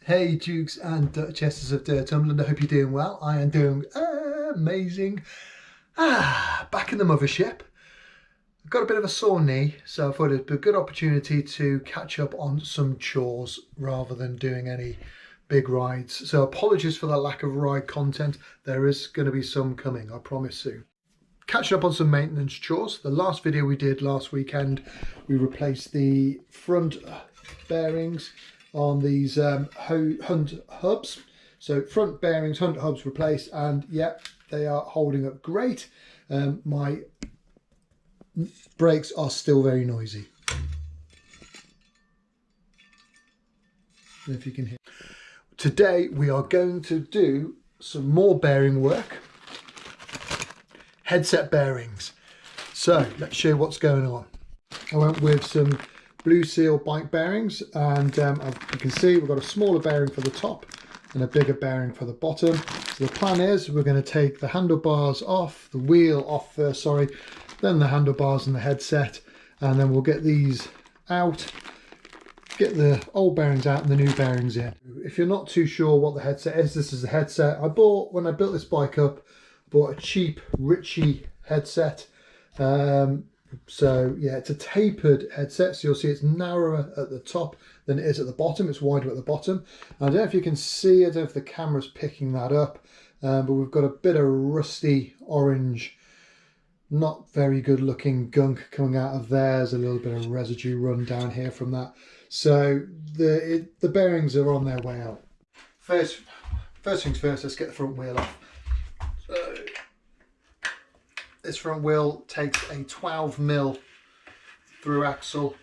Hey Dukes and Duchesses of Durtumberland, I hope you're doing well. I am doing amazing. Back in the mothership. I've got a bit of a sore knee, so I thought it'd be a good opportunity to catch up on some chores rather than doing any big rides. So apologies for the lack of ride content. There is going to be some coming, I promise soon. Catching up on some maintenance chores. The last video we did last weekend, we replaced the front bearings on these Hunt hubs. So front bearings, Hunt hubs replaced, and yeah, they are holding up great. My brakes are still very noisy. If you can hear. Today we are going to do some more bearing work. Headset bearings. So let's show you what's going on. I went with some Blue Seal bike bearings, and as you can see, we've got a smaller bearing for the top and a bigger bearing for the bottom. So the plan is we're going to take the handlebars off, the wheel off first, sorry, then the handlebars and the headset, and then we'll get these out, get the old bearings out and the new bearings in. If you're not too sure what the headset is, this is the headset I bought when I built this bike up. I bought a cheap Ritchie headset. So yeah, it's a tapered headset, so you'll see it's narrower at the top than it is at the bottom. It's wider at the bottom. I don't know if you can see, I don't know if the camera's picking that up, but we've got a bit of rusty orange, not very good looking gunk coming out of there. There's a little bit of residue run down here from that. So the bearings are on their way out. First things first, let's get the front wheel off. So this front wheel takes a 12mm through axle.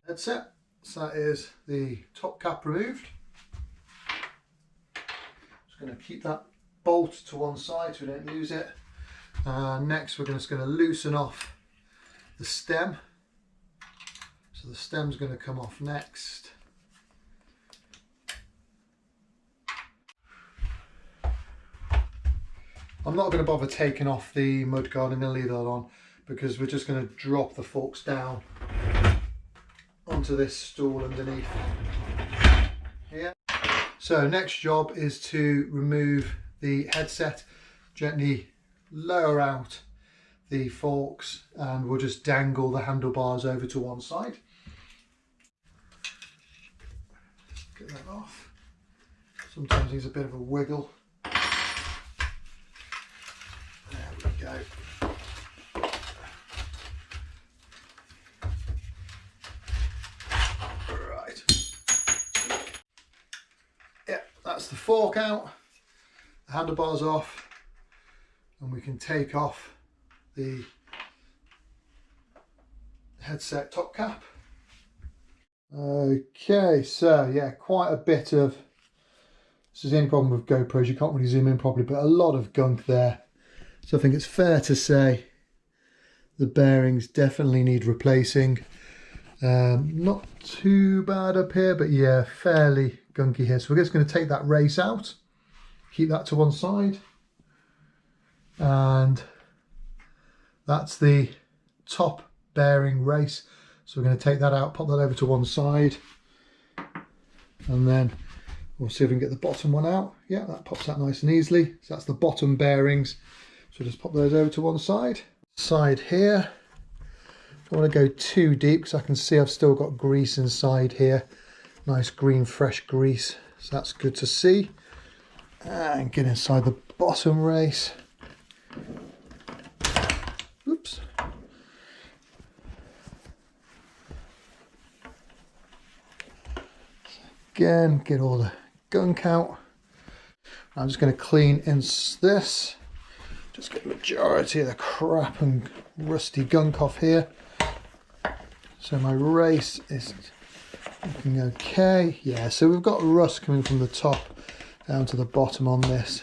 Headset. So that is the top cap removed. Just going to keep that bolt to one side so we don't lose it. Next we're just going to loosen off the stem. So the stem's going to come off next. I'm not going to bother taking off the mudguard. I'm going to leave that on because we're just going to drop the forks down onto this stool underneath here. So next job is to remove the headset, gently lower out the forks, and we'll just dangle the handlebars over to one side. Get that off. Sometimes needs a bit of a wiggle. Go. Right. Yeah, that's the fork out, the handlebars off, and we can take off the headset top cap. Okay, so yeah, quite a bit of, this is the only problem with GoPros, you can't really zoom in properly, but a lot of gunk there. So I think it's fair to say the bearings definitely need replacing. Not too bad up here, but yeah, fairly gunky here. So we're just going to take that race out, keep that to one side. And that's the top bearing race. So we're going to take that out, pop that over to one side. And then we'll see if we can get the bottom one out. Yeah, that pops out nice and easily. So that's the bottom bearings. So just pop those over to one side. Side here, don't want to go too deep because I can see I've still got grease inside here. Nice green fresh grease, so that's good to see. And get inside the bottom race. Oops. Again, get all the gunk out. I'm just going to clean in this. Just get the majority of the crap and rusty gunk off here. So my race is looking okay. Yeah, so we've got rust coming from the top down to the bottom on this.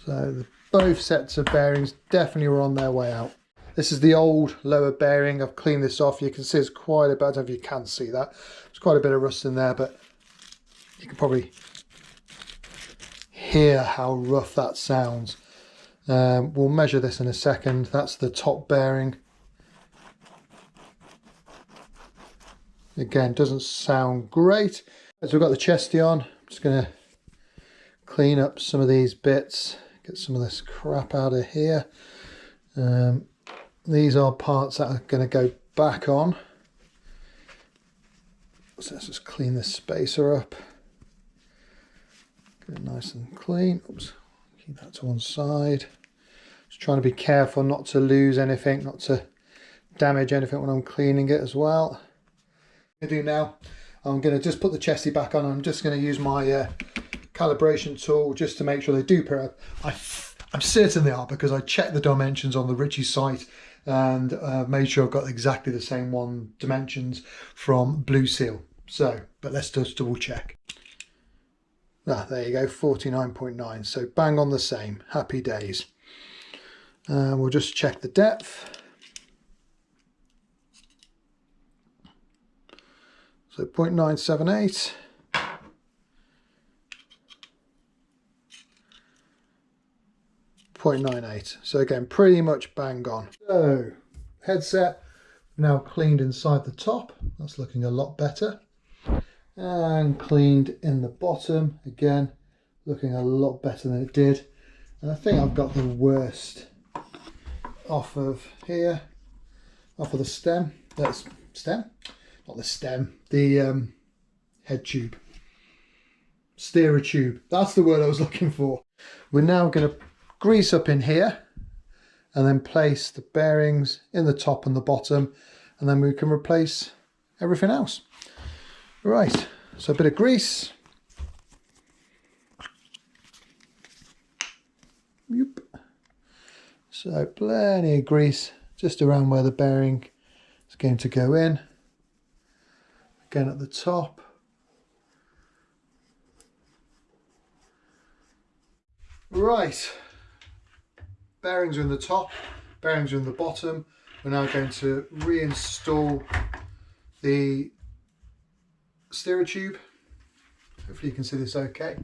So both sets of bearings definitely were on their way out. This is the old lower bearing. I've cleaned this off. You can see it's quite a bit, I don't know if you can see that. There's quite a bit of rust in there, but you can probably hear how rough that sounds. We'll measure this in a second. That's the top bearing. Again, doesn't sound great. So we've got the chesty on. I'm just going to clean up some of these bits, get some of this crap out of here. These are parts that are going to go back on. So let's just clean this spacer up. Get it nice and clean. Oops, keep that to one side. Just trying to be careful not to lose anything, not to damage anything when I'm cleaning it as well. What I do now, I'm going to just put the chesty back on. I'm just going to use my calibration tool just to make sure they do pair up. I'm certain they are, because I checked the dimensions on the Ritchie site and made sure I've got exactly the same dimensions from Blue Seal. So, but let's just double check. There you go, 49.9. So bang on the same. Happy days. We'll just check the depth. So 0.978. .98. So again, pretty much bang on. So headset now cleaned inside the top. That's looking a lot better. And cleaned in the bottom. Again, looking a lot better than it did. And I think I've got the worst off of here, off of the stem. That's stem, not the stem. The head tube, steerer tube. That's the word I was looking for. We're now going to grease up in here and then place the bearings in the top and the bottom, and then we can replace everything else. Right, so a bit of grease. Yep. So plenty of grease just around where the bearing is going to go in. Again at the top. Right, bearings are in the top, bearings are in the bottom. We're now going to reinstall the steerer tube. Hopefully you can see this okay.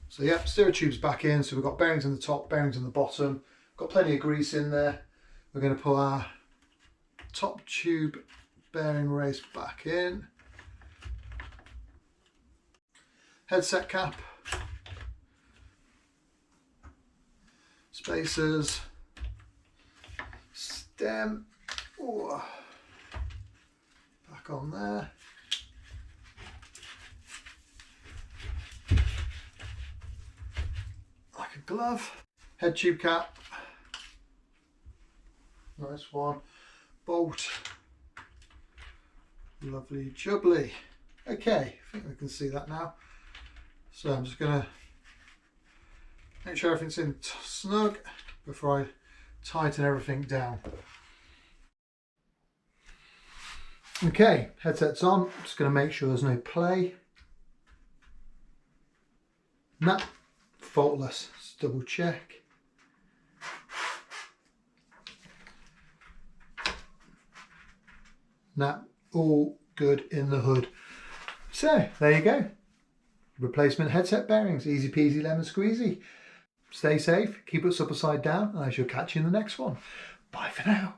So yeah, steerer tube's back in. So we've got bearings in the top, bearings in the bottom. Got plenty of grease in there. We're going to put our top tube bearing race back in. Headset cap. Spacers. Stem. Ooh. Back on there. Like a glove. Head tube cap. Nice one. Bolt. Lovely jubbly. Okay, I think we can see that now. So I'm just going to make sure everything's in snug before I tighten everything down. Okay, headset's on. I'm just going to make sure there's no play. Nah, faultless. Let's double check. Nah, all good in the hood. So there you go. Replacement headset bearings, easy peasy lemon squeezy. Stay safe, keep us upside down, and I shall catch you in the next one. Bye for now.